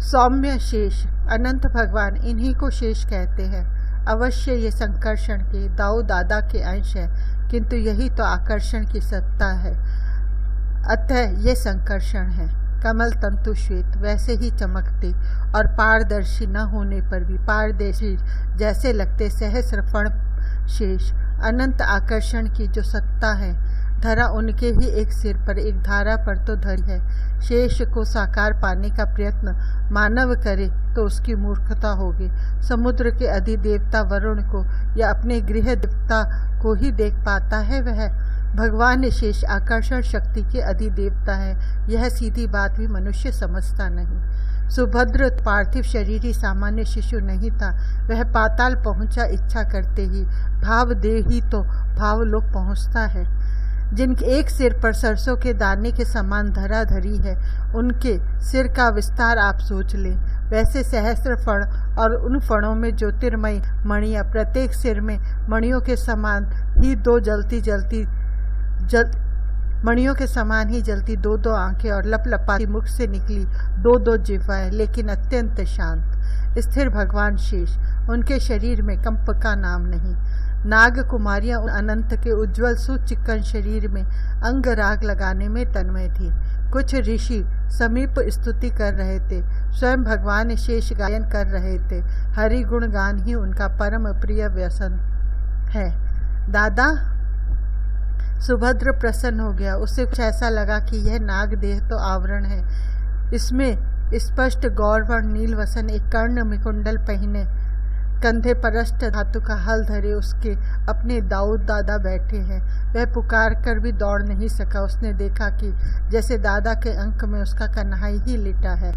सौम्य शेष, अनंत भगवान, इन्हीं को शेष कहते हैं। अवश्य ये संकर्षण के दाऊ दादा के अंश है, किंतु यही तो आकर्षण की सत्ता है। अतः ये संकर्षण है। कमल तंतु श्वेत वैसे ही चमकते और पारदर्शी न होने पर भी पारदर्शी जैसे लगते सहस्र फण शेष, अनंत आकर्षण की जो सत्ता है, धरा उनके ही एक सिर पर, एक धारा पर तो धरी है। शेष को साकार पाने का प्रयत्न मानव करे तो उसकी मूर्खता होगी। समुद्र के अधिदेवता वरुण को या अपने गृह देवता को ही देख पाता है वह। भगवान शेष आकर्षण शक्ति के अधिदेवता है, यह सीधी बात भी मनुष्य समझता नहीं। सुभद्र पार्थिव शरीरी सामान्य शिशु नहीं था, वह पाताल पहुंचा इच्छा करते ही, भाव दे ही तो भावलोक पहुंचता है। जिनके एक सिर पर सरसों के दाने के समान धरा धरी है, उनके सिर का विस्तार आप सोच लें। वैसे सहस्र फण और उन फणों में ज्योतिर्मय मणियाँ, प्रत्येक सिर में मणियों के समान ही मणियों के समान ही जलती दो दो आंखें और लपलपाती मुख से निकली दो दो जिह्वाएं, लेकिन अत्यंत शांत स्थिर भगवान शेष, उनके शरीर में कंप का नाम नहीं। नाग कुमारियां अनंत के उज्ज्वल सुचिक्कन शरीर में अंग राग लगाने में तन्मय थी। कुछ ऋषि समीप स्तुति कर रहे थे, स्वयं भगवान शेष गायन कर रहे थे। हरि गुण गान ही उनका परम प्रिय व्यसन है। दादा, सुभद्र प्रसन्न हो गया। उसे कुछ ऐसा लगा कि यह नाग देह तो आवरण है, इसमें स्पष्ट गौरवर्ण नीलवसन एक कर्ण में कुंडल पहने, कंधे पर अष्ट धातु का हल धरे उसके अपने दाऊद दादा बैठे हैं। वह पुकार कर भी दौड़ नहीं सका। उसने देखा कि जैसे दादा के अंक में उसका कन्हाई ही लिटा है।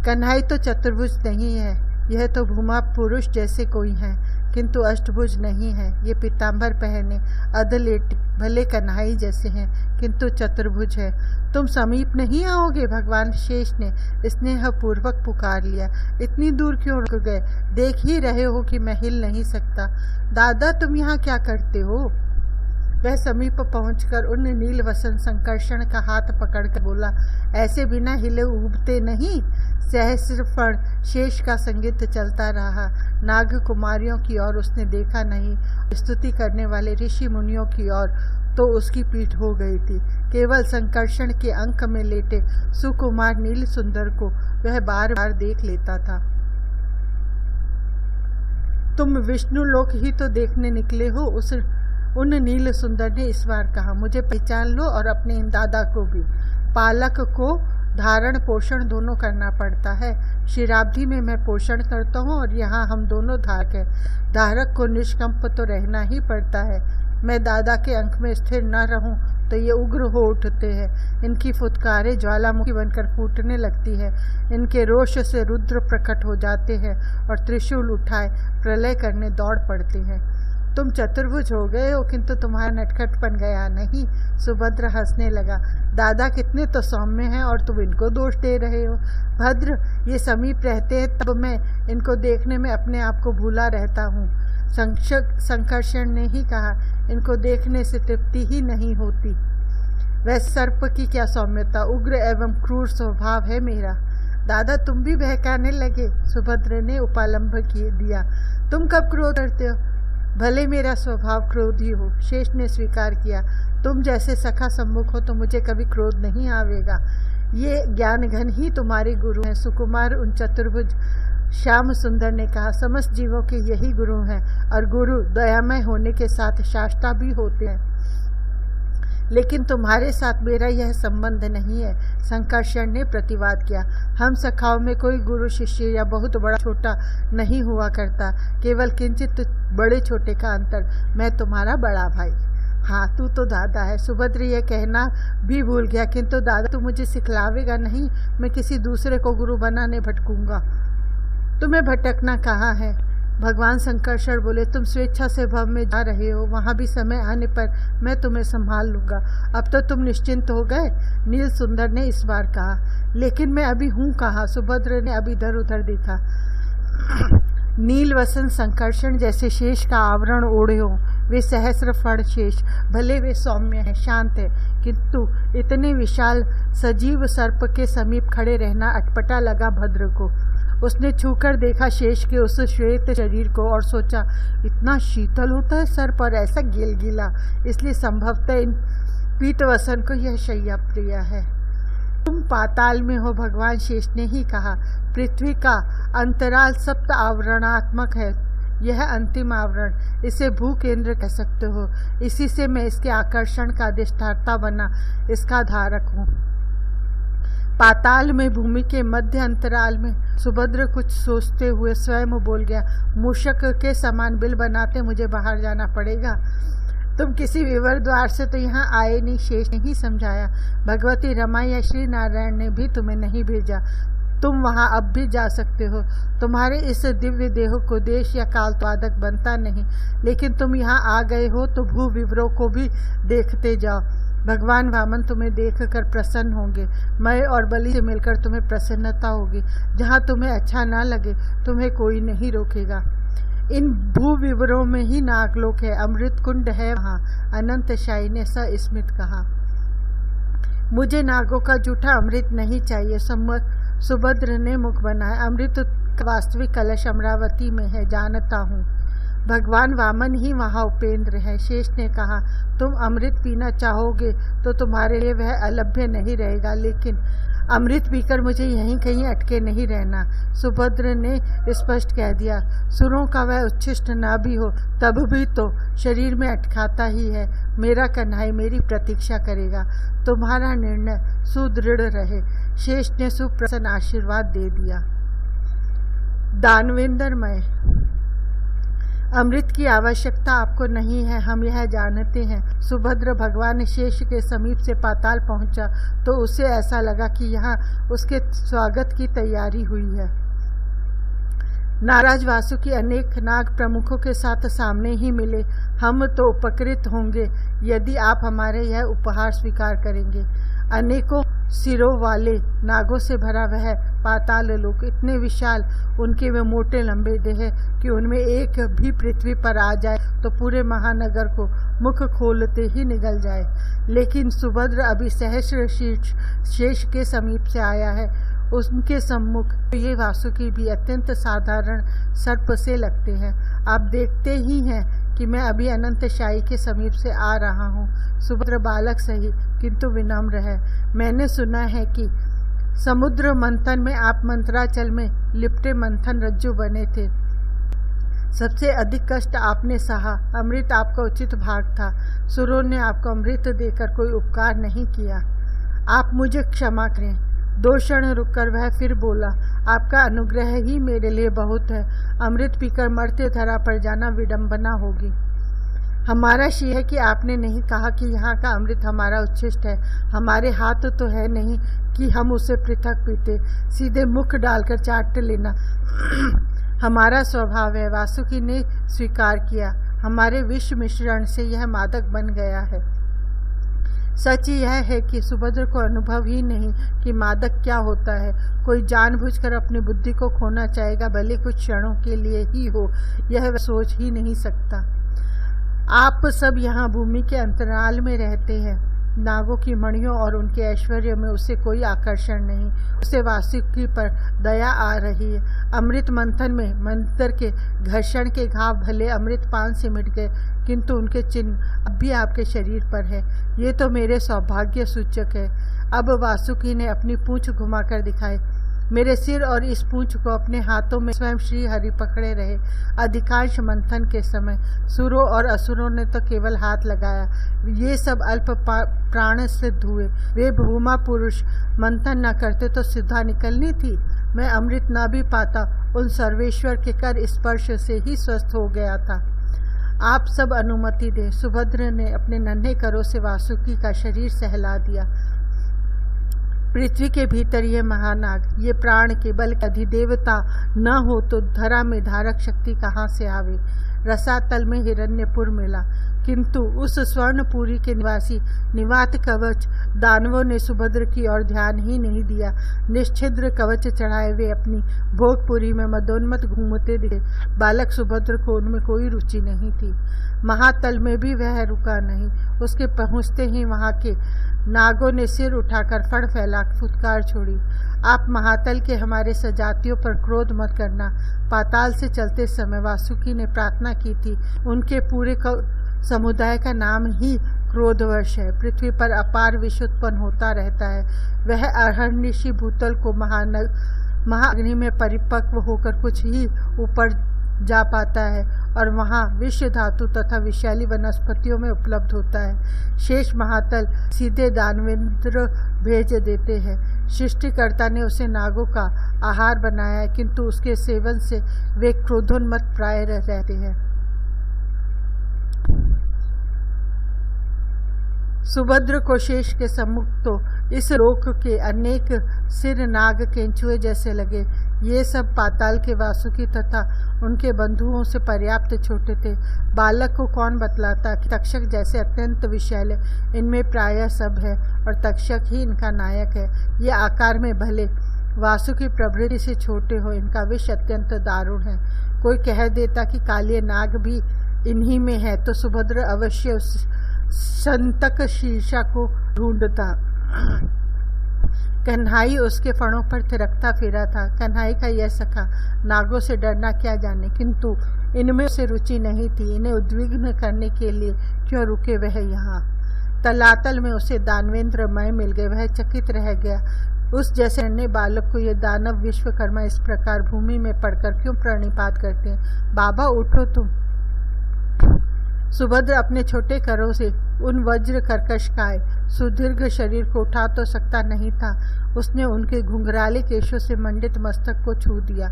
कन्हाई तो चतुर्भुज नहीं है, यह तो भूमा पुरुष जैसे कोई है, किंतु अष्टभुज नहीं है। ये पीताम्बर पहने अधलेट भले कन्हाई जैसे हैं, किंतु चतुर्भुज है। तुम समीप नहीं आओगे? भगवान शेष ने स्नेहपूर्वक पुकार लिया। इतनी दूर क्यों रुक गए? देख ही रहे हो कि मैं हिल नहीं सकता। दादा, तुम यहाँ क्या करते हो? वह समीप पहुंचकर उन नीलवसन संकर्षण का हाथ पकड़कर बोला, ऐसे बिना हिले उबते नहीं। सहस्रफण शेष का संगीत चलता रहा। नाग कुमारियों की ओर उसने देखा नहीं, स्तुति करने वाले ऋषि मुनियों की ओर तो उसकी पीठ हो गई थी। केवल संकर्षण के अंक में लेटे सुकुमार नील सुंदर को वह बार बार देख लेता था। तुम विष्णु लोक ही तो देखने निकले हो, उन नील सुंदर ने इस बार कहा। मुझे पहचान लो और अपने इन दादा को भी। पालक को धारण पोषण दोनों करना पड़ता है। क्षीराब्धि में मैं पोषण करता हूँ और यहाँ हम दोनों धारक हैं। धारक को निष्कंप तो रहना ही पड़ता है। मैं दादा के अंक में स्थिर न रहूं तो ये उग्र हो उठते हैं। इनकी फुटकारें ज्वालामुखी बनकर फूटने लगती है। इनके रोष से रुद्र प्रकट हो जाते हैं और त्रिशूल उठाए प्रलय करने दौड़ पड़ते हैं। तुम चतुर्भुज हो गए हो, किंतु तुम्हारा नटखटपन गया नहीं। सुभद्र हंसने लगा। दादा कितने तो सौम्य हैं और तुम इनको दोष दे रहे हो। भद्र, ये समीप रहते हैं तब मैं इनको देखने में अपने आप को भूला रहता हूँ। संकर्षण ने ही कहा, इनको देखने से तृप्ति ही नहीं होती। वह सर्प की क्या सौम्यता, उग्र एवं क्रूर स्वभाव है मेरा। दादा, तुम भी बहकाने लगे। सुभद्र ने उपालंभ दिया। तुम कब क्रोध करते हो? भले मेरा स्वभाव क्रोधी हो, शेष ने स्वीकार किया। तुम जैसे सखा सम्मुख हो तो मुझे कभी क्रोध नहीं आवेगा। ये ज्ञान घन ही तुम्हारे गुरु हैं। सुकुमार उन चतुर्भुज श्याम सुंदर ने कहा, समस्त जीवों के यही गुरु हैं और गुरु दयामय होने के साथ शास्ता भी होते हैं, लेकिन तुम्हारे साथ मेरा यह संबंध नहीं है। संकर्षण ने प्रतिवाद किया। हम सखाओं में कोई गुरु शिष्य या बहुत बड़ा छोटा नहीं हुआ करता, केवल किंचित बड़े छोटे का अंतर। मैं तुम्हारा बड़ा भाई। हाँ, तू तो दादा है। सुभद्र यह कहना भी भूल गया, किंतु दादा तू मुझे सिखलावेगा नहीं। मैं किसी दूसरे को गुरु बनाने भटकूंगा। तुम्हें भटकना कहाँ है? भगवान संकर्षण बोले, तुम स्वेच्छा से भव में जा रहे हो, वहाँ भी समय आने पर मैं तुम्हें संभाल लूंगा। अब तो तुम निश्चिंत हो गए। नील सुंदर ने इस बार कहा। लेकिन मैं अभी हूँ कहाँ? सुभद्र ने अभी इधर उधर देखा। नील वसन संकर्षण जैसे शेष का आवरण ओढ़े हो, वे सहस्र फण शेष, भले वे सौम्य है, शांत है, किंतु इतने विशाल सजीव सर्प के समीप खड़े रहना अटपटा लगा भद्र को। उसने छूकर देखा शेष के उस श्वेत शरीर को और सोचा, इतना शीतल होता है सर्प और ऐसा गिलगिला, इसलिए संभवतः इन पीतवसन को यह शैया प्रिय है। तुम पाताल में हो, भगवान शेष ने ही कहा। पृथ्वी का अंतराल सप्त आवरणात्मक है, यह अंतिम आवरण, इसे भू केंद्र कह सकते हो। इसी से मैं इसके आकर्षण का अधिष्ठाता बना, इसका धारक हूँ। पाताल में भूमि के मध्य अंतराल में सुभद्र कुछ सोचते हुए स्वयं बोल गया, मूषक के समान बिल बनाते मुझे बाहर जाना पड़ेगा। तुम किसी विवर द्वार से तो यहाँ आए नहीं, शेष ने ही समझाया। भगवती रमा या श्री नारायण ने भी तुम्हें नहीं भेजा, तुम वहाँ अब भी जा सकते हो। तुम्हारे इस दिव्य देह को देश या काल बाधक बनता नहीं, लेकिन तुम यहाँ आ गए हो तो भू विवरों को भी देखते जाओ। भगवान वामन तुम्हें देखकर प्रसन्न होंगे, मैं और बलि से मिलकर तुम्हें प्रसन्नता होगी। जहाँ तुम्हें अच्छा ना लगे तुम्हें कोई नहीं रोकेगा। इन भू विवरों में ही नागलोक है, अमृत कुंड है वहाँ, अनंतशाही ने सस्मित कहा। मुझे नागों का जूठा अमृत नहीं चाहिए, सुभद्र ने मुख बनाया। अमृत का वास्तविक कलश अमरावती में है, जानता हूँ। भगवान वामन ही वहाँ उपेंद्र है। शेष ने कहा, तुम अमृत पीना चाहोगे तो तुम्हारे लिए वह अलभ्य नहीं रहेगा, लेकिन अमृत पीकर मुझे यहीं कहीं अटके नहीं रहना। सुभद्र ने स्पष्ट कह दिया, सुरों का वह उच्छिष्ट ना भी हो तब भी तो शरीर में अटकाता ही है। मेरा कन्हई मेरी प्रतीक्षा करेगा, तुम्हारा निर्णय सुदृढ़ रहे। शेष ने सुप्रसन्न आशीर्वाद दे दिया। दानवेंद्रमय, अमृत की आवश्यकता आपको नहीं है, हम यह जानते हैं। सुभद्र भगवान शेष के समीप से पाताल पहुंचा तो उसे ऐसा लगा कि यहाँ उसके स्वागत की तैयारी हुई है। नाराज वासुकी अनेक नाग प्रमुखों के साथ सामने ही मिले। हम तो उपकृत होंगे यदि आप हमारे यह उपहार स्वीकार करेंगे। अनेकों सिरों वाले नागों से भरा वह पाताल लोक इतने विशाल, उनके वे मोटे लंबे देह कि उनमें एक भी पृथ्वी पर आ जाए तो पूरे महानगर को मुख खोलते ही निगल जाए। लेकिन सुभद्र अभी सहस्र शेष के समीप से आया है। उनके सम्मुख ये वासुकी भी अत्यंत साधारण सर्प से लगते हैं। आप देखते ही हैं कि मैं अभी अनंतशाही के समीप से आ रहा हूँ। सुभद्र बालक सही किंतु विनम्र है। मैंने सुना है कि समुद्र मंथन में आप मंत्राचल में लिपटे मंथन रज्जु बने थे। सबसे अधिक कष्ट आपने सहा, अमृत आपका उचित भाग था। सुरों ने आपको अमृत देकर कोई उपकार नहीं किया। आप मुझे क्षमा करें। 2 क्षण रुककर वह फिर बोला, आपका अनुग्रह ही मेरे लिए बहुत है। अमृत पीकर मरते धरा पर जाना विडंबना होगी। हमारा श्री है कि आपने नहीं कहा कि यहाँ का अमृत हमारा उच्छिष्ट है। हमारे हाथ तो है नहीं कि हम उसे पृथक पीते, सीधे मुख डालकर चाट लेना हमारा स्वभाव है। वासुकी ने स्वीकार किया, हमारे विष मिश्रण से यह मादक बन गया है। सच यह है कि सुभद्र को अनुभव ही नहीं कि मादक क्या होता है। कोई जानबूझकर अपनी बुद्धि को खोना चाहेगा, भले कुछ क्षणों के लिए ही हो, यह वह सोच ही नहीं सकता। आप सब यहाँ भूमि के अंतराल में रहते हैं। नागों की मणियों और उनके ऐश्वर्य में उसे कोई आकर्षण नहीं। उसे वासुकी पर दया आ रही है। अमृत मंथन में मंत्र के घर्षण के घाव भले अमृत पान से मिट गए, किंतु उनके चिन्ह अब भी आपके शरीर पर है। ये तो मेरे सौभाग्य सूचक है। अब वासुकी ने अपनी पूंछ घुमाकर दिखाई। मेरे सिर और इस पूंछ को अपने हाथों में स्वयं श्री हरि पकड़े रहे। अधिकांश मंथन के समय सुरों और असुरों ने तो केवल हाथ लगाया। ये सब अल्प प्राण सिद्ध हुए। वे भूमा पुरुष मंथन न करते तो सिद्धा निकलनी थी। मैं अमृत न भी पाता, उन सर्वेश्वर के कर स्पर्श से ही स्वस्थ हो गया था। आप सब अनुमति दें। सुभद्र ने अपने नन्हे करों से वासुकी का शरीर सहला दिया। पृथ्वी के भीतर ये महानाग, ये प्राण के बल का अधिदेवता न हो तो धरा में धारक शक्ति कहाँ से आवे। रसातल में हिरण्यपुर मिला, किंतु उस स्वर्णपुरी के निवासी निवात कवच दानवों ने सुभद्र की ओर ध्यान ही नहीं दिया। निश्छिद्र कवच चढ़ाए वे अपनी भोगपुरी में मदोन्मत घूमते दिखे। बालक सुभद्र को उनमें कोई रुचि नहीं थी। महातल में भी वह रुका नहीं। उसके पहुँचते ही वहाँ के नागों ने सिर उठाकर फड़ फैला फुटकार छोड़ी। आप महातल के हमारे सजातियों पर क्रोध मत करना। पाताल से चलते समय वासुकी ने प्रार्थना की थी। उनके पूरे समुदाय का नाम ही क्रोधवश है। पृथ्वी पर अपार विष उत्पन्न होता रहता है। वह अहर्निशि भूतल को महाअग्नि में परिपक्व होकर कुछ ही ऊपर जा पाता है और वहाँ विश्व धातु तथा विषैली वनस्पतियों में उपलब्ध होता है। शेष महातल सीधे दानवेंद्र भेज देते हैं। सृष्टिकर्ता ने उसे नागों का आहार बनाया है, किंतु उसके सेवन से वे क्रोधोन्मत्त प्राय रहते हैं। सुभद्र को शेष के सम्मुख तो इस लोक के अनेक सिर नाग केंचुए जैसे लगे। ये सब पाताल के वासुकी तथा उनके बंधुओं से पर्याप्त छोटे थे। बालक को कौन बतलाता कि तक्षक जैसे अत्यंत विषैले इनमें प्रायः सब है और तक्षक ही इनका नायक है। ये आकार में भले वासुकी प्रवृत्ति से छोटे हो, इनका विष अत्यंत दारुण है। कोई कह देता कि कालिय नाग भी इन्हीं में है तो सुभद्र अवश्य उस संतक शीर्षा को ढूंढता। कन्हाई उसके फणों पर थिरकता फिरा था। कन्हाई का यह सखा नागों से डरना क्या जाने, किंतु इनमें उसे रुचि नहीं थी। इन्हें उद्विग्न करने के लिए क्यों रुके वह यहाँ। तलातल में उसे दानवेंद्र मय मिल गए। वह चकित रह गया। उस जैसे अन्य बालक को ये दानव विश्वकर्मा इस प्रकार भूमि में पड़कर क्यों प्रणिपात करते हैं। बाबा उठो तुम। सुभद्र अपने छोटे करों से उन वज्र कर्कश काय सुदीर्घ शरीर को उठा तो सकता नहीं था। उसने उनके घुंघराले केशों से मंडित मस्तक को छू दिया।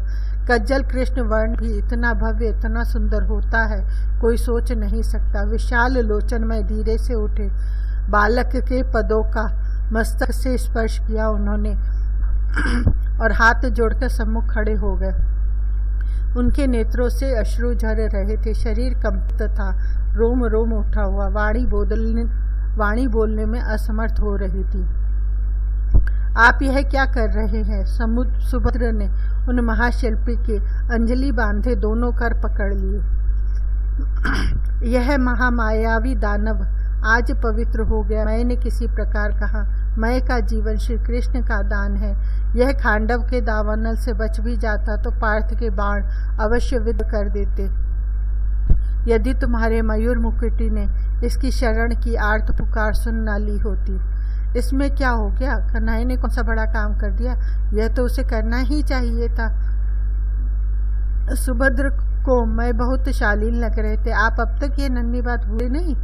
कज्जल कृष्ण वर्ण भी इतना भव्य इतना सुंदर होता है कोई सोच नहीं सकता। विशाल लोचन में धीरे से उठे। बालक के पदों का मस्तक से स्पर्श किया उन्होंने और हाथ जोड़कर सम्मुख खड़े हो गए। उनके नेत्रों से अश्रु झर रहे थे। शरीर कंपित था, रोम रोम उठा हुआ। वाणी बोलने में असमर्थ हो रही थी। आप यह क्या कर रहे हैं। सुभद्र ने उन महाशिल्पी के अंजलि बांधे दोनों कर पकड़ लिए। यह महामायावी दानव आज पवित्र हो गया। मैंने किसी प्रकार कहा मय का जीवन श्री कृष्ण का दान है। यह खांडव के दावानल से बच भी जाता तो पार्थ के बाण अवश्य विद्ध कर देते। यदि तुम्हारे मयूर मुकुटी ने इसकी शरण की आर्त पुकार सुन न ली होती। इसमें क्या हो गया। कन्हैया ने कौन सा बड़ा काम कर दिया। यह तो उसे करना ही चाहिए था। सुभद्र को मैं बहुत शालीन लग रहे थे। आप अब तक ये नन्ही बात भूले नहीं।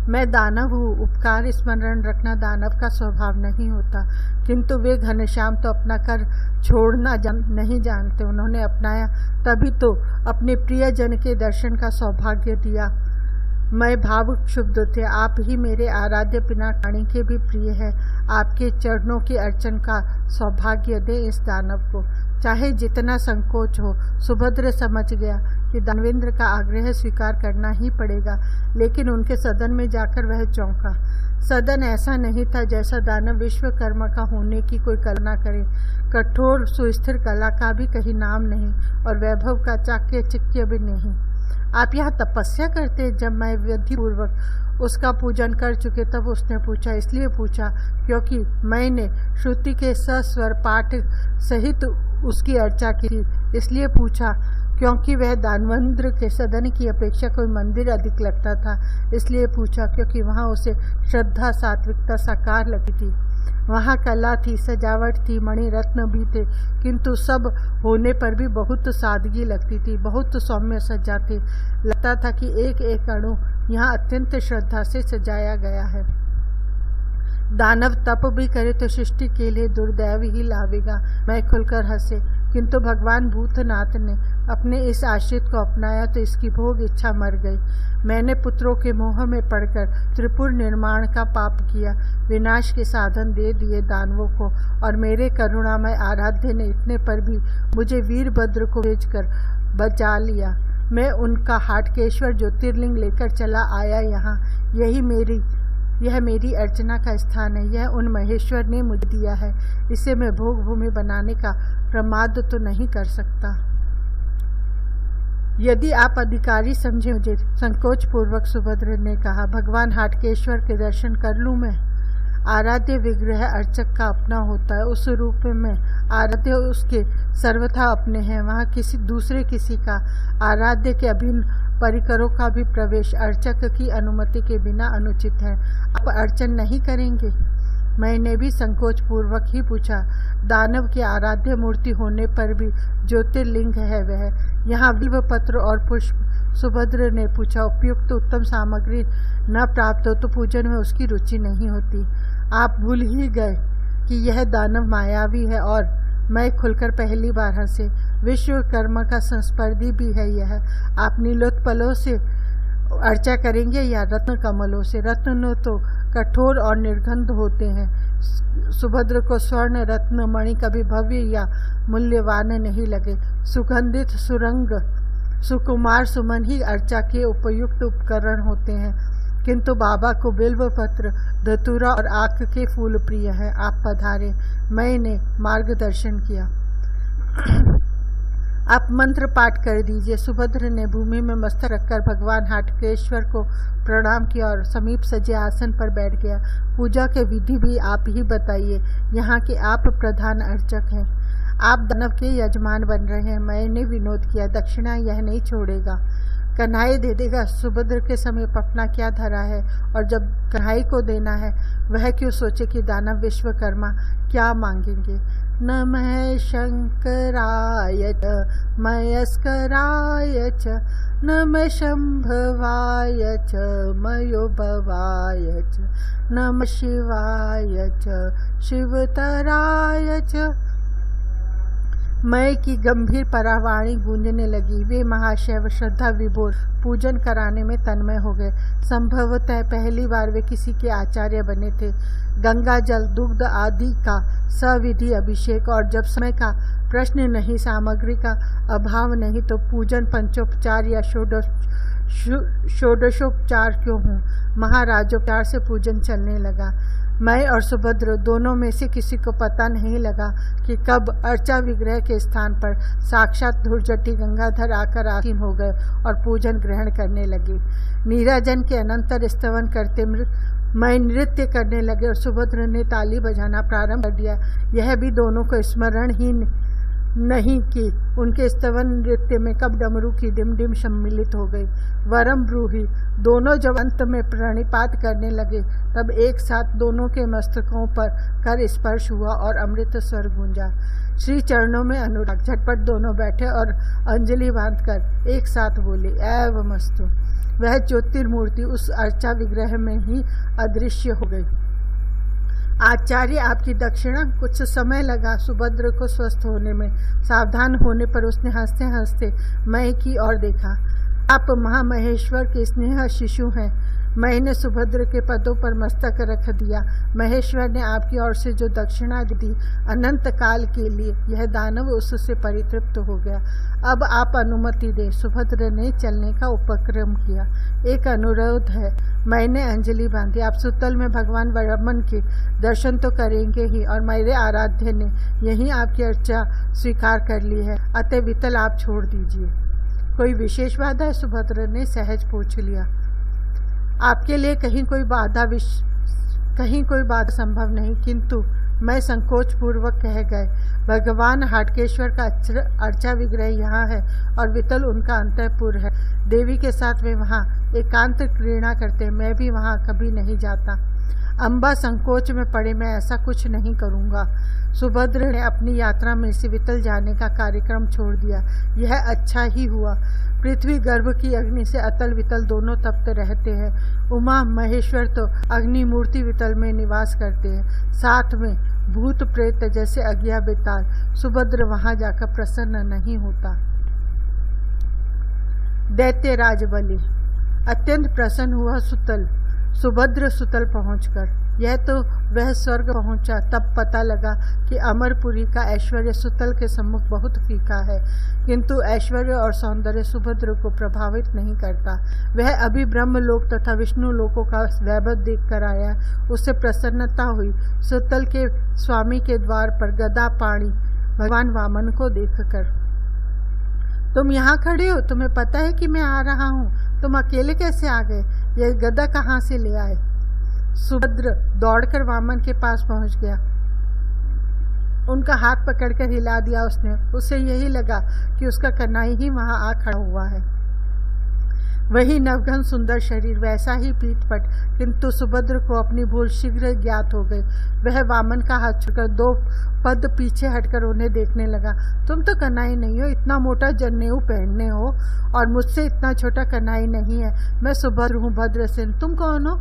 मैं दानव हूँ। उपकार स्मरण रखना दानव का स्वभाव नहीं होता, किंतु वे घनश्याम तो अपना कर छोड़ना नहीं जानते। उन्होंने अपनाया तभी तो अपने प्रियजन के दर्शन का सौभाग्य दिया। मैं भावुक क्षुब्ध थे। आप ही मेरे आराध्य पिनाकाणी के भी प्रिय है। आपके चरणों के अर्चन का सौभाग्य दे इस दानव को। चाहे जितना संकोच हो। सुभद्र समझ गया कि दानवेंद्र का आग्रह स्वीकार करना ही पड़ेगा, लेकिन उनके सदन में जाकर वह चौंका। सदन ऐसा नहीं था जैसा दानव विश्वकर्मा का होने की कोई कल्पना करे। कठोर सुस्थिर कला का भी कहीं नाम नहीं और वैभव का चाक्य चिक्य भी नहीं। आप यहाँ तपस्या करते। जब मैं विधिपूर्वक उसका पूजन कर चुके तब उसने पूछा। इसलिए पूछा क्योंकि मैंने श्रुति के सस्वर पाठ सहित उसकी अर्चा की थी। इसलिए पूछा क्योंकि वह दानवेंद्र के सदन की अपेक्षा कोई मंदिर अधिक लगता था। इसलिए पूछा क्योंकि वहाँ उसे श्रद्धा सात्विकता साकार लगती थी। वहाँ कला थी, सजावट थी, मणि रत्न भी थे, किंतु सब होने पर भी बहुत सादगी लगती थी। बहुत सौम्य सज्जा थी। लगता था कि एक एक अणु यहाँ अत्यंत श्रद्धा से सजाया गया है। दानव तप भी करे तो सृष्टि के लिए दुर्दैव ही लावेगा। मैं खुलकर हंसे, किंतु भगवान भूतनाथ ने अपने इस आश्रित को अपनाया तो इसकी भोग इच्छा मर गई। मैंने पुत्रों के मोह में पड़कर त्रिपुर निर्माण का पाप किया, विनाश के साधन दे दिए दानवों को, और मेरे करुणामय आराध्य ने इतने पर भी मुझे वीरभद्र को भेजकर बचा लिया। मैं उनका हाटकेश्वर ज्योतिर्लिंग लेकर चला आया यहाँ। यह मेरी अर्चना का स्थान है। यह उन महेश्वर ने मुझे दिया है। इसे मैं भोग भूमि बनाने का प्रमाद तो नहीं कर सकता। यदि आप अधिकारी समझे मुझे, संकोच पूर्वक सुभद्र ने कहा। भगवान हाटकेश्वर के दर्शन कर लूं मैं? आराध्य विग्रह अर्चक का अपना होता है। उस रूप में आराध्य उसके सर्वथा अपने हैं। वहाँ किसी का आराध्य के अभिन्न परिकरों का भी प्रवेश अर्चक की अनुमति के बिना अनुचित है। आप अर्चन नहीं करेंगे? मैंने भी संकोच पूर्वक ही पूछा। दानव की आराध्य मूर्ति होने पर भी ज्योतिर्लिंग है वह। यहाँ बिल्व पत्र और पुष्प। सुभद्र ने पूछा। उपयुक्त उत्तम सामग्री न प्राप्त हो तो पूजन में उसकी रुचि नहीं होती। आप भूल ही गए कि यह दानव मायावी है और मैं खुलकर पहली बार हंसे। विश्वकर्मा का संस्पर्धी भी है यह। आप नीलोत्पलों से अर्चा करेंगे या रत्न कमलों से? रत्न तो कठोर और निर्गंध होते हैं। सुभद्र को स्वर्ण रत्न मणि कभी भव्य या मूल्यवान नहीं लगे। सुगंधित सुरंग सुकुमार सुमन ही अर्चा के उपयुक्त उपकरण होते हैं। किंतु बाबा को बिल्व पत्र, धतूरा और आक के फूल प्रिय हैं। आप पधारे। मैंने मार्गदर्शन किया। आप मंत्र पाठ कर दीजिए। सुभद्र ने भूमि में मस्तक रखकर भगवान हाटकेश्वर को प्रणाम किया और समीप सजे आसन पर बैठ गया। पूजा के विधि भी आप ही बताइए। यहाँ के आप प्रधान अर्चक हैं। आप दानव के यजमान बन रहे हैं। मैंने विनोद किया। दक्षिणा यह नहीं छोड़ेगा। कन्हाई दे देगा। सुभद्र के समीप अपना क्या धरा है, और जब कन्हाई को देना है वह क्यों सोचे कि दानव विश्वकर्मा क्या मांगेंगे। नमः शंकराय च मयस्कराय च नमः शंभवाय च मयोभवाय च नमः शिवाय च शिवतराय च। मय की गंभीर परावाणी गूंजने लगी। वे महाशैव श्रद्धा विभोर पूजन कराने में तन्मय हो गए। संभवतः पहली बार वे किसी के आचार्य बने थे। गंगा जल, दुग्ध आदि का सविधि अभिषेक, और जब समय का प्रश्न नहीं, सामग्री का अभाव नहीं, तो पूजन पंचोपचार या षोडशोपचार क्यों हूँ। महाराजोपचार से पूजन चलने लगा। मैं और सुभद्र दोनों में से किसी को पता नहीं लगा कि कब अर्चा विग्रह के स्थान पर साक्षात धुर्जटी गंगाधर आकर आसीन हो गए और पूजन ग्रहण करने लगे। नीराजन के अनंतर स्तवन करते मैं नृत्य करने लगे और सुभद्र ने ताली बजाना प्रारंभ कर दिया। यह भी दोनों को स्मरण ही नहीं कि उनके स्तवन नृत्य में कब डमरू की डिम सम्मिलित हो गई। वरम ब्रूही। दोनों जब अंत में प्रणिपात करने लगे तब एक साथ दोनों के मस्तकों पर कर स्पर्श हुआ और अमृत स्वर गूंजा। श्री चरणों में अनुराग। झटपट दोनों बैठे और अंजलि बांधकर एक साथ बोले, एवमस्तु। वह ज्योतिर्मूर्ति उस अर्चा विग्रह में ही अदृश्य हो गई। आचार्य, आपकी दक्षिणा। कुछ समय लगा सुभद्र को स्वस्थ होने में। सावधान होने पर उसने हंसते हंसते मैं की ओर देखा। आप महामहेश्वर के स्नेह शिशु हैं। मैंने सुभद्र के पदों पर मस्तक रख दिया। महेश्वर ने आपकी ओर से जो दक्षिणा दी, अनंत काल के लिए यह दानव उससे परितृप्त हो गया। अब आप अनुमति दें। सुभद्र ने चलने का उपक्रम किया। एक अनुरोध है। मैंने अंजलि बांधी। आप सुतल में भगवान वरमन के दर्शन तो करेंगे ही, और मेरे आराध्य ने यही आपकी अर्चा स्वीकार कर ली है, अतः वितल आप छोड़ दीजिए। कोई विशेष बाधा है? सुभद्र ने सहज पूछ लिया। आपके लिए कहीं कोई बाधा संभव नहीं, किंतु मैं संकोच पूर्वक कह गए। भगवान हाटकेश्वर का अर्चा विग्रह यहाँ है और वितल उनका अंतःपुर है। देवी के साथ वे वहाँ एकांत क्रीड़ा करते। मैं भी वहाँ कभी नहीं जाता। अम्बा संकोच में पड़े, मैं ऐसा कुछ नहीं करूँगा। सुभद्र ने अपनी यात्रा में से वितल जाने का कार्यक्रम छोड़ दिया। यह अच्छा ही हुआ। पृथ्वी गर्भ की अग्नि से अतल वितल दोनों तप्त रहते हैं। उमा महेश्वर तो अग्नि मूर्ति वितल में निवास करते हैं, साथ में भूत प्रेत जैसे अज्ञा बेताल। सुभद्र वहां जाकर प्रसन्न नहीं होता। दैत्यराज बलि। अत्यंत प्रसन्न हुआ सुभद्र सुतल पहुंचकर। यह तो वह स्वर्ग पहुंचा तब पता लगा कि अमरपुरी का ऐश्वर्य सुतल के सम्मुख बहुत फीका है, किंतु ऐश्वर्य और सौंदर्य सुभद्र को प्रभावित नहीं करता। वह अभी ब्रह्मलोक तथा विष्णु लोकों का वैभव देखकर आया, उसे प्रसन्नता हुई। सुतल के स्वामी के द्वार पर गदा पाणी भगवान वामन को देखकर, तुम यहाँ खड़े हो, तुम्हें पता है कि मैं आ रहा हूँ, तुम अकेले कैसे आ गए? यह गदा कहाँ से ले आए? सुभद्र दौड़कर वामन के पास पहुंच गया, उनका हाथ पकड़कर हिला दिया उसने। उसे यही लगा कि उसका कन्हैया ही वहां आ खड़ा हुआ है। वही नवघन सुंदर शरीर, वैसा ही पीठपट, किंतु सुभद्र को अपनी भूल शीघ्र ज्ञात हो गई। वह वामन का हाथ छुड़कर 2 पद पीछे हटकर उन्हें देखने लगा। तुम तो कन्हैया नहीं हो, इतना मोटा जनेऊ पहनने हो और मुझसे इतना छोटा कन्हैया नहीं है। मैं सुभद्र हूँ, भद्रसेन। तुम कौन हो?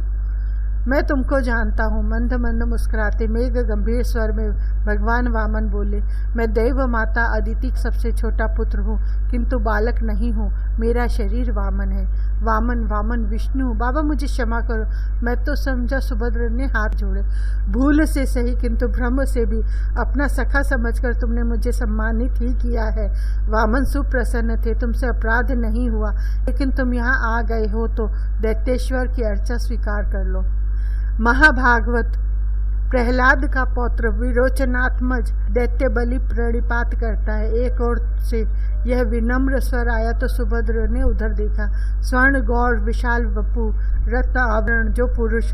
मैं तुमको जानता हूँ। मंद मंद मुस्कुराते मेघ गंभीर स्वर में भगवान वामन बोले, मैं देव माता अदिति सबसे छोटा पुत्र हूँ, किंतु बालक नहीं हूँ। मेरा शरीर वामन है। वामन वामन विष्णु, बाबा मुझे क्षमा करो, मैं तो समझा। सुभद्र ने हाथ जोड़े। भूल से सही किंतु भ्रम से भी अपना सखा समझकर तुमने मुझे सम्मानित ही किया है। वामन सुप्रसन्न थे, तुमसे अपराध नहीं हुआ, लेकिन तुम यहाँ आ गए हो तो दैत्येश्वर की अर्चा स्वीकार कर लो। महाभागवत प्रहलाद का पौत्र विरोचनात्मज दैत्य बलि प्रणिपात करता है। एक ओर से यह विनम्र स्वर आया तो सुभद्र ने उधर देखा। स्वर्ण गौर विशाल वपु रत्न आवरण जो पुरुष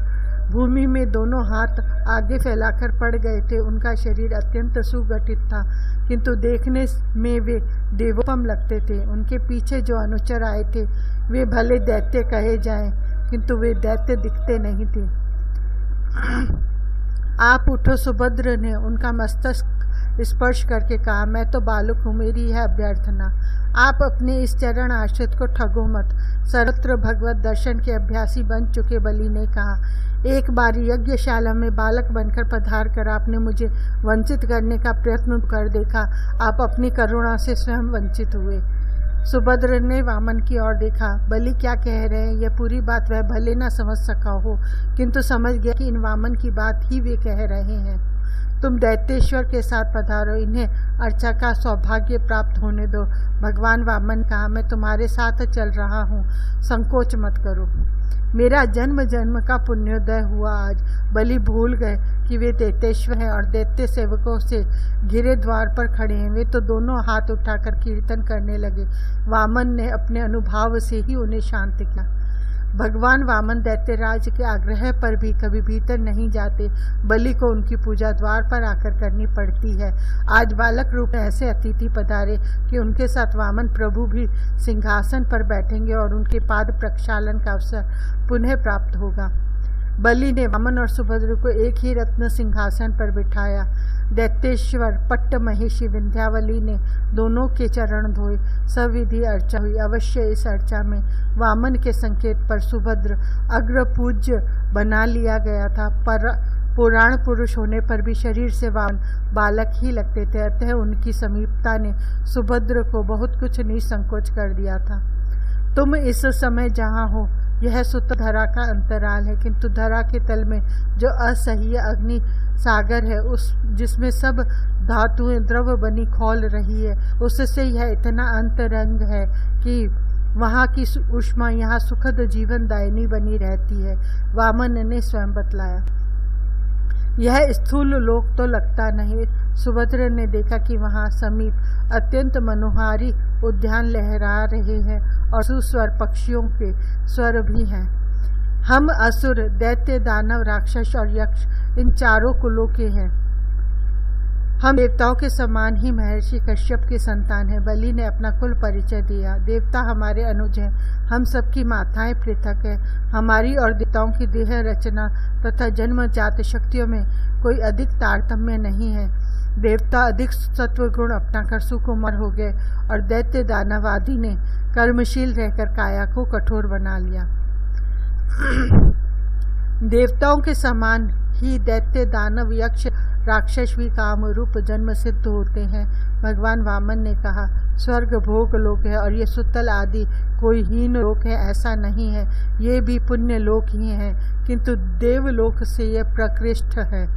भूमि में दोनों हाथ आगे फैलाकर पड़ गए थे, उनका शरीर अत्यंत सुगठित था, किंतु देखने में वे देवोपम लगते थे। उनके पीछे जो अनुचर आए थे वे भले दैत्य कहे जाएं, किंतु वे दैत्य दिखते नहीं थे। आप उठो, सुभद्र ने उनका मस्तक स्पर्श करके कहा। मैं तो बालक हूँ, मेरी यह अभ्यर्थना। आप अपने इस चरण आश्रित को ठगो मत। सर्वत्र भगवत दर्शन के अभ्यासी बन चुके बलि ने कहा, एक बार यज्ञशाला में बालक बनकर पधार कर आपने मुझे वंचित करने का प्रयत्न कर देखा। आप अपनी करुणा से स्वयं वंचित हुए। सुभद्र ने वामन की ओर देखा। बलि क्या कह रहे हैं यह पूरी बात वह भले न समझ सका हो, किंतु समझ गया कि इन वामन की बात ही वे कह रहे हैं। तुम दैत्येश्वर के साथ पधारो, इन्हें अर्चा का सौभाग्य प्राप्त होने दो। भगवान वामन कहा, मैं तुम्हारे साथ चल रहा हूँ, संकोच मत करो। मेरा जन्म जन्म का पुण्योदय हुआ आज। बलि भूल गए कि वे दैत्येश्वर हैं और दैत्य सेवकों से घिरे द्वार पर खड़े हैं। वे तो दोनों हाथ उठाकर कीर्तन करने लगे। वामन ने अपने अनुभाव से ही उन्हें शांत किया। भगवान वामन दैत्यराज के आग्रह पर भी कभी भीतर नहीं जाते। बलि को उनकी पूजा द्वार पर आकर करनी पड़ती है। आज बालक रूप में ऐसे अतिथि पधारे कि उनके साथ वामन प्रभु भी सिंहासन पर बैठेंगे और उनके पाद प्रक्षालन का अवसर पुनः प्राप्त होगा। बलि ने वामन और सुभद्र को एक ही रत्न सिंहासन पर बिठाया। दैत्येश्वर पट्ट महिषी विंध्यावली ने दोनों के चरण धोए। सविधि अर्चा हुई। अवश्य इस अर्चा में वामन के संकेत पर सुभद्र अग्र पूज्य बना लिया गया था, पर पुराण पुरुष होने पर भी शरीर से वामन बालक ही लगते थे। अतः उनकी समीपता ने सुभद्र को बहुत कुछ निसंकोच कर दिया था। तुम इस समय जहाँ हो यह सुत धरा का अंतराल है, किंतु धरा के तल में जो असह्य अग्नि सागर है, उस जिसमें सब धातुएं द्रव बनी खौल रही है, उससे यह इतना अंतरंग है कि वहाँ की उष्मा यहाँ सुखद जीवन दायिनी बनी रहती है। वामन ने स्वयं बतलाया। यह स्थूल लोक तो लगता नहीं। सुभद्र ने देखा कि वहाँ समीप अत्यंत मनोहारी उद्यान लहरा रहे हैं और सुस्वर पक्षियों के स्वर भी हैं। हम असुर, दैत्य, दानव, राक्षस और यक्ष इन चारों कुलों के हैं। हम देवताओं के समान ही महर्षि कश्यप की संतान हैं। बलि ने अपना कुल परिचय दिया। देवता हमारे अनुज हैं। हम सबकी माताएं पृथक हैं। हमारी और देवताओं की देह रचना तथा जन्मजात शक्तियों में कोई अधिक तारतम्य नहीं है। देवता अधिक सत्व गुण अपनाकर सुकुमार हो गए और दैत्य दानव आदि ने कर्मशील रहकर काया को कठोर बना लिया। देवताओं के समान ही दैत्य, दानव, यक्ष, राक्षस भी काम रूप जन्म सिद्ध होते हैं। भगवान वामन ने कहा, स्वर्ग भोग लोक है और ये सुतल आदि कोई हीन लोक है, ऐसा नहीं है। ये भी पुण्य लोक ही है, किंतु देवलोक से ये प्रकृष्ट है।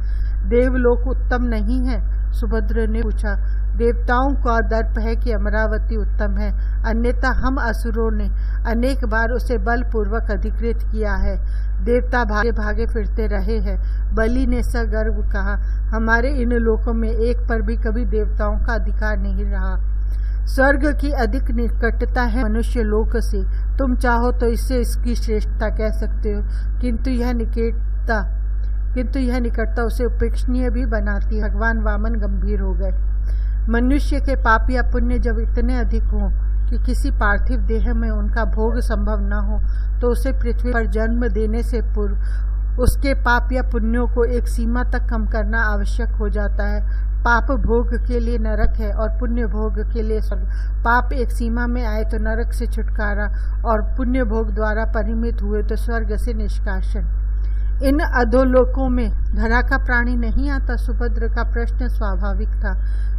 देवलोक उत्तम नहीं है? सुभद्र ने पूछा। देवताओं का दर्प है कि अमरावती उत्तम है, अन्यथा हम असुरों ने अनेक बार उसे बलपूर्वक अधिकृत किया है। देवता भागे भागे फिरते रहे हैं। बलि ने सगर्व कहा, हमारे इन लोकों में एक पर भी कभी देवताओं का अधिकार नहीं रहा। स्वर्ग की अधिक निकटता है मनुष्य लोक से। तुम चाहो तो इससे इसकी श्रेष्ठता कह सकते हो, किंतु यह निकटता उसे उपेक्षणीय भी बनाती है। भगवान वामन गंभीर हो गए। मनुष्य के पाप या पुण्य जब इतने अधिक हों कि किसी पार्थिव देह में उनका भोग संभव न हो, तो उसे पृथ्वी पर जन्म देने से पूर्व उसके पाप या पुण्यों को एक सीमा तक कम करना आवश्यक हो जाता है। पाप भोग के लिए नरक है और पुण्य भोग के लिए स्वर्ग। पाप एक सीमा में आए तो नरक से छुटकारा, और पुण्य भोग द्वारा परिमित हुए तो स्वर्ग से निष्कासन। इन अधोलोकों में धरा का प्राणी नहीं आता? सुभद्र का प्रश्न स्वाभाविक था।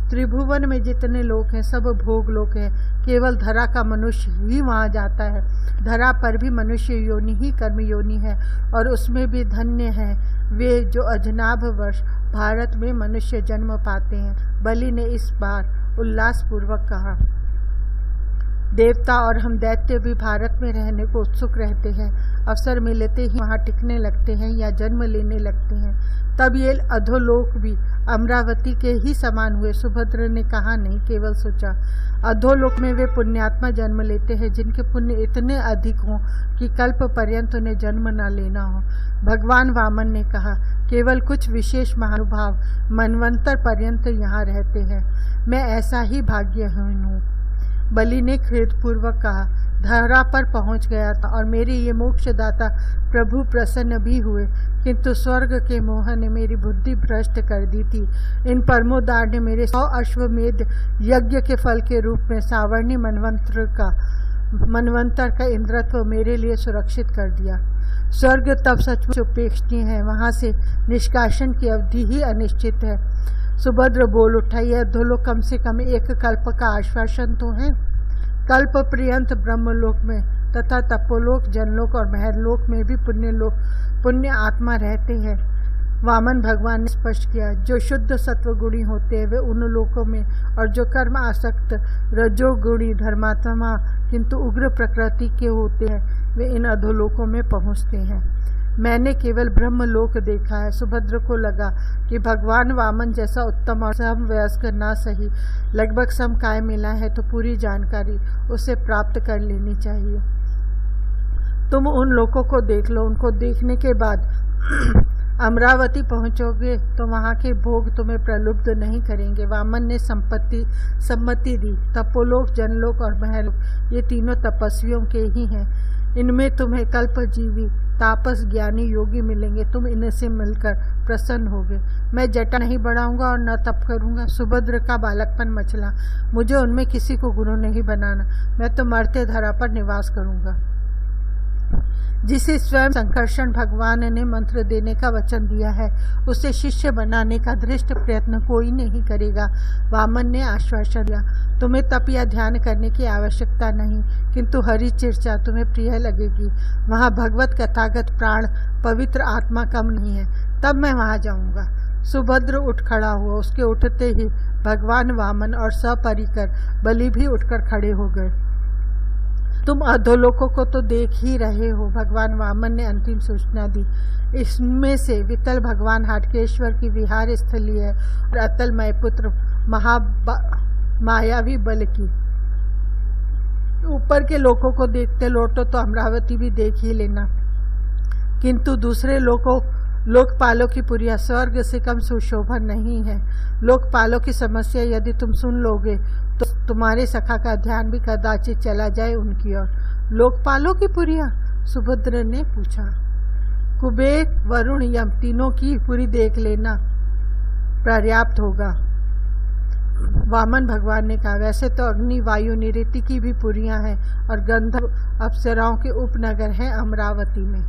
त्रिभुवन में जितने लोक हैं सब भोग लोक हैं, केवल धरा का मनुष्य ही वहाँ जाता है। धरा पर भी मनुष्य योनि ही कर्म योनि है, और उसमें भी धन्य है वे जो अजनाभ वर्ष भारत में मनुष्य जन्म पाते हैं। बलि ने इस बार उल्लासपूर्वक कहा, देवता और हम दैत्य भी भारत में रहने को उत्सुक रहते हैं। अवसर मिलते ही वहाँ टिकने लगते हैं या जन्म लेने लगते हैं। तब ये अधोलोक भी अमरावती के ही समान हुए। सुभद्र ने कहा, नहीं, केवल सोचा। अधोलोक में वे पुण्यात्मा जन्म लेते हैं जिनके पुण्य इतने अधिक हों कि कल्प पर्यंत उन्हें जन्म न लेना हो। भगवान वामन ने कहा, केवल कुछ विशेष महानुभाव मनवंतर पर्यंत यहाँ रहते हैं। मैं ऐसा ही भाग्यहीन हूँ। बलि ने खेदपूर्वक कहा, धरा पर पहुँच गया था और मेरे ये मोक्षदाता प्रभु प्रसन्न भी हुए, किंतु स्वर्ग के मोह ने मेरी बुद्धि भ्रष्ट कर दी थी। इन परमोदार ने मेरे 100 अश्वमेध यज्ञ के फल के रूप में सावर्णी मनवंतर का इंद्रत्व मेरे लिए सुरक्षित कर दिया। स्वर्ग तब सचमुच उपेक्षणीय है, वहाँ से निष्कासन की अवधि ही अनिश्चित है। सुभद्र बोल उठा, यह अधोलोक कम से कम एक कल्प का आश्वासन तो है। कल्प पर्यंत ब्रह्मलोक में तथा तपोलोक, जनलोक और महरलोक में भी पुण्य आत्मा रहते हैं। वामन भगवान ने स्पष्ट किया, जो शुद्ध सत्वगुणी होते हैं वे उन लोकों में, और जो कर्म आसक्त रजोगुणी धर्मात्मा किंतु उग्र प्रकृति के होते हैं वे इन अधोलोकों में पहुँचते हैं। मैंने केवल ब्रह्मलोक देखा है। सुभद्र को लगा कि भगवान वामन जैसा उत्तम और समवयस्क ना सही, लगभग समकाय मिला है तो पूरी जानकारी उसे प्राप्त कर लेनी चाहिए। तुम उन लोगों को देख लो, उनको देखने के बाद अमरावती पहुंचोगे तो वहाँ के भोग तुम्हें प्रलुब्ध नहीं करेंगे। वामन ने सम्मति दी। तपोलोक, जनलोक और महलोक ये तीनों तपस्वियों के ही हैं। इनमें तुम्हें कल्पजीवी तापस ज्ञानी योगी मिलेंगे। तुम इनसे मिलकर प्रसन्न होगे। मैं जटा नहीं बढ़ाऊंगा और न तप करूंगा। सुभद्र का बालकपन मचला। मुझे उनमें किसी को गुरु नहीं बनाना। मैं तो मर्त्य धरा पर निवास करूंगा। जिसे स्वयं संकर्षण भगवान ने मंत्र देने का वचन दिया है उसे शिष्य बनाने का दृष्ट प्रयत्न कोई नहीं करेगा। वामन ने आश्वासन दिया, तुम्हें तप या ध्यान करने की आवश्यकता नहीं, किंतु हरि चर्चा तुम्हें प्रिय लगेगी। वहाँ भगवत कथागत प्राण पवित्र आत्मा कम नहीं है। तब मैं वहाँ जाऊँगा। सुभद्र उठ खड़ा हुआ। उसके उठते ही भगवान वामन और सपरिकर बलि भी उठकर खड़े हो गए। तुम अधोलोकों को तो देख ही रहे हो, भगवान वामन ने अंतिम सूचना दी। इसमें से वितल भगवान हाटकेश्वर की विहार स्थली है और अतल मैपुत्र मायावी बल की। ऊपर के लोकों को देखते लौटो तो अमरावती भी देख ही लेना, किंतु दूसरे लोकपालों की पुरिया स्वर्ग से कम सुशोभन नहीं है। लोकपालों की समस्या यदि तुम सुन लोगे तो तुम्हारे सखा का ध्यान भी कदाचित चला जाए उनकी ओर। लोकपालों की पुरिया? सुभद्र ने पूछा। कुबेर, वरुण, यम तीनों की पुरी देख लेना पर्याप्त होगा। वामन भगवान ने कहा, वैसे तो अग्नि, वायु, निऋति की भी पुरियां हैं और गंधर्व अप्सराओं के उपनगर हैं अमरावती में।